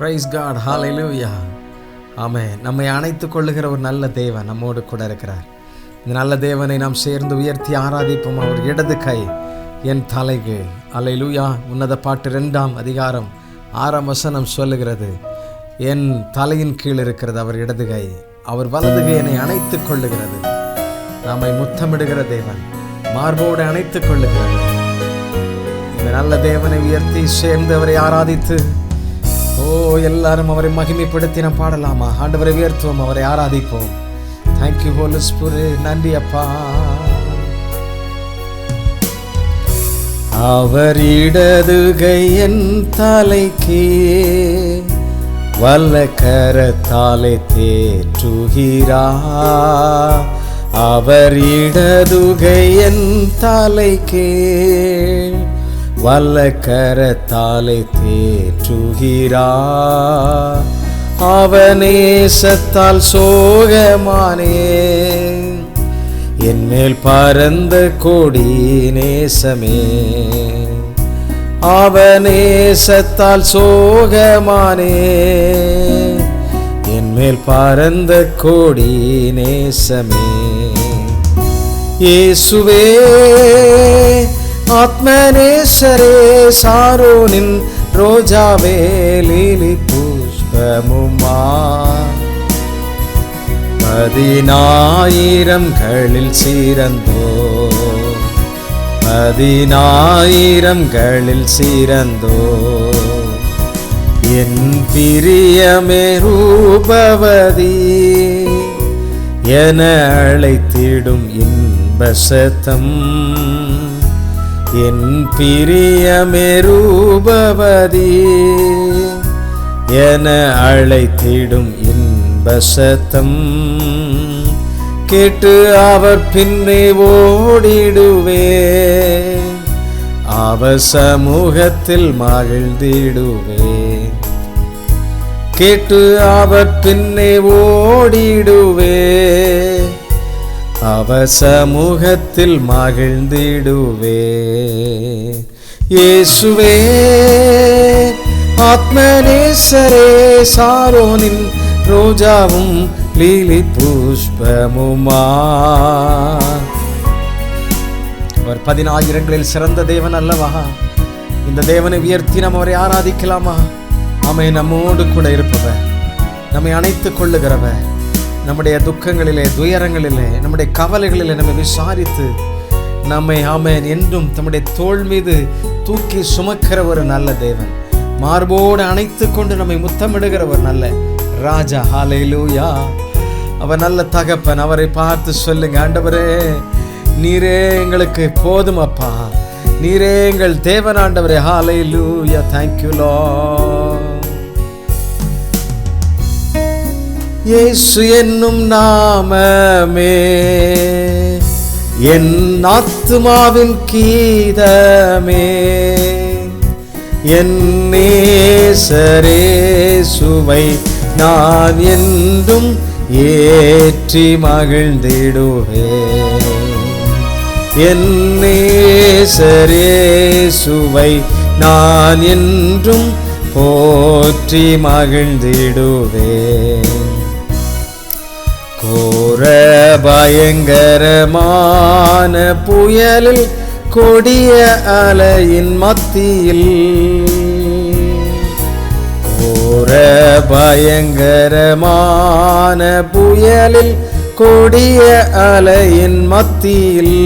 Price God, ஹalleluya. ஆமென். நம்மை அணைத்துக் கொள்ளுகிற ஒரு நல்ல தேவன் நம்மோடு கூட இருக்கிறார். இந்த நல்ல தேவனை நாம் சேர்ந்து உயர்த்தி ஆராதிப்போம். அவர் இடது கை என் தலைக்கு. ஹalleluya. உன்னத பாட்டு 2ஆம் அதிகாரம் 6ஆம் வசனம் சொல்லுகிறது, என் தலையின் கீழ் இருக்கிறது அவர் இடது கை, அவர் வலது கை என்னை அணைத்துக் கொள்ளுகிறது. நம்மை முத்தமிடுகிற தேவன், மார்போடு அணைத்துக் கொள்ளுகிறது. இந்த நல்ல தேவனை உயர்த்தி சேர்ந்து அவரை ஆராதித்து எல்லாரும் அவரை மகிமைப்படுத்தி நாம் பாடலாமா? ஆண்டவரை உயர்த்துவோம், அவரை ஆராதிப்போம். Thank you holy spirit. நன்றி அப்பா. அவர் இடது கை என் தலைக்கே வல்ல கரத்தாலே தேற்றுகிறார். அவர் இடது கை என் தலைக்கே வல்ல கரத்தாலே தேற்றுகிறார். அவனேசத்தால் சோகமானே என்மேல் பரந்த கொடி நேசமே. அவனேசத்தால் சோகமானே என்மேல் பரந்த கொடி நேசமே. இயேசுவே ஆத்மநேசரே, சாரோனின் ரோஜாவே, லீலி புஷ்பமுமா, 10,000களில் சிறந்தோ, 10,000களில் சிறந்தோ, என் பிரியமே ரூபவதி என அழைத்திடும் இன்ப சத்தம். என் பிரியமே ரூபவதி என அழைத்திடும் இன்ப சத்தம் கேட்டு அவர் பின்னே ஓடிடுவே, அவர் சமூகத்தில் மகிழ்ந்திடுவே. கேட்டு அவர் பின்னே ஓடிடுவே, அவர் சமூகத்தில் மகிழ்ந்திடுவே. இயேசுவே ஆத்மநேசரே, சாரோனின் ரோஜாவும் லீலி புஷ்பமுமா. அவர் 10,000களில் சிறந்த தேவன் அல்லவா? இந்த தேவனை உயர்த்தி நாம் அவரை ஆராதிக்கலாமா? ஆமென். நம்மோடு கூட இருப்பவர், நம்மை அணைத்துக் கொள்ளுகிறவர், நம்முடைய துக்கங்களிலே, துயரங்களிலே, நம்முடைய கவலைகளிலே நம்மை விசாரித்து நம்மை ஆமென் என்றும் தம்முடைய தோள் மீது தூக்கி சுமக்கிற ஒரு நல்ல தேவன், மார்போடு அணைத்துக் கொண்டு நம்மை முத்தமிடுகிற ஒரு நல்ல ராஜா. ஹalleluya. அவர் நல்ல தகப்பன். அவரை பார்த்து சொல்லுங்க, ஆண்டவரே நீரே எங்களுக்கு போதும் அப்பா, நீரே எங்கள் தேவன் ஆண்டவரே. ஹalleluya. Thank you Lord. இயேசு என்னும் நாமமே என் ஆத்துமாவின் கீதமே, என் நேசரே சுவை நான் என்றும் ஏற்றி மகிழ்ந்திடுவே. என் நேசரே சுவை நான் என்றும் போற்றி மகிழ்ந்திடுவே. கோர பயங்கரமான புயலில் கொடிய அலையின் மத்தியில், கோர பயங்கரமான புயலில் கொடிய அலையின் மத்தியில்,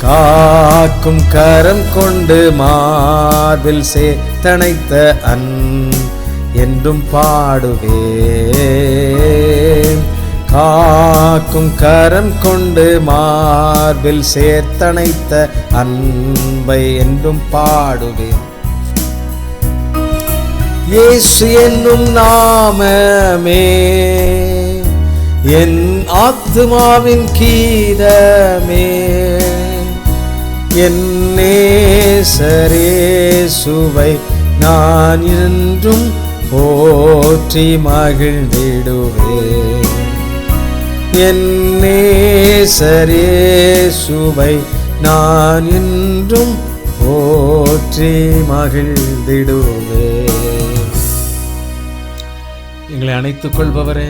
காக்கும் கரம் கொண்டு மார்பில் சேர்த்தணைத்த அன் என்றும் பாடுவே. காக்கும் கரம் கொண்டு மார்பில் சேர்த்தணைத்த அன்பை என்றும் பாடுவே. இயேசு என்னும் நாமமே என் ஆத்துமாவின் கீதமே, என் நேசரே சுவை நான் என்றும் போற்றி மகிழ்ந்திடுவே. என் நேசரே சுவை நான் என்றும் போற்றி மகிழ்ந்திடுவே. எங்களை அணைத்துக் கொள்பவரே,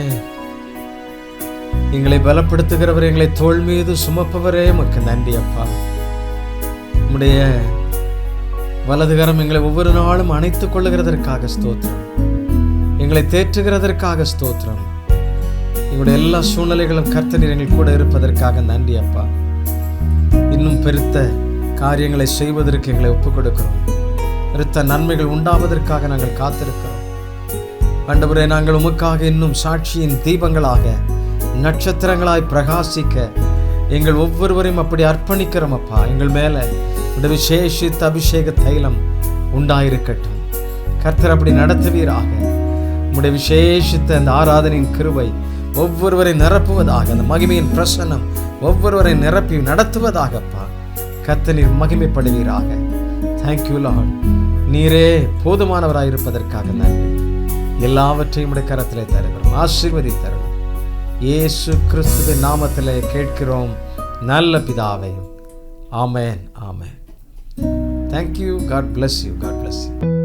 எங்களை பலப்படுத்துகிறவரே, எங்களை தோள் மீது சுமப்பவரே, உமக்கு நன்றி அப்பா. உம்முடைய வலதுகரம் எங்களை ஒவ்வொரு நாளும் அணைத்துக் கொள்ளுகிறதற்காக ஸ்தோத்திரம். எங்களை தேற்றுகிறதற்காக ஸ்தோத்திரம். எங்களுடைய எல்லா சூழ்நிலைகளும் கர்த்தர் எங்கள் கூட இருப்பதற்காக நன்றி அப்பா. இன்னும் பெருத்த காரியங்களை செய்வதற்கு எங்களை ஒப்புக் கொடுக்கிறோம். பெருத்த நன்மைகள் உண்டாவதற்காக நாங்கள் காத்திருக்கிறோம். ஆண்டவரே, நாங்கள் உமக்காக இன்னும் சாட்சியின் தீபங்களாக, நட்சத்திரங்களாய் பிரகாசிக்க எங்கள் ஒவ்வொருவரையும் அப்படி அர்ப்பணிக்கிறோம் அப்பா. எங்கள் மேலே இந்த விசேஷித்த அபிஷேக தைலம் உண்டாயிருக்கட்டும். கர்த்தர் அப்படி நடத்துவீராக. உம்முடைய விசேஷித்த அந்த ஆராதனையின் கிருபை ஒவ்வொருவரை நிரப்புவதாக, அந்த மகிமையின் பிரசன்னம் ஒவ்வொருவரை நிரப்பி நடத்துவதாகப்பா. கர்த்தர் நீர் மகிமைப்படுவீராக. Thank you Lord. நீரே போதுமானவராயிருப்பதற்காக நன்றி. எல்லாவற்றையும் உடைய கரத்திலே தருகிறோம். ஆசீர்வதித்தருளும். இயேசு கிறிஸ்துவின் நாமத்திலே கேட்கிறோம் நல்ல பிதாவே. ஆமென், ஆமென். Thank you. God bless you. God bless you.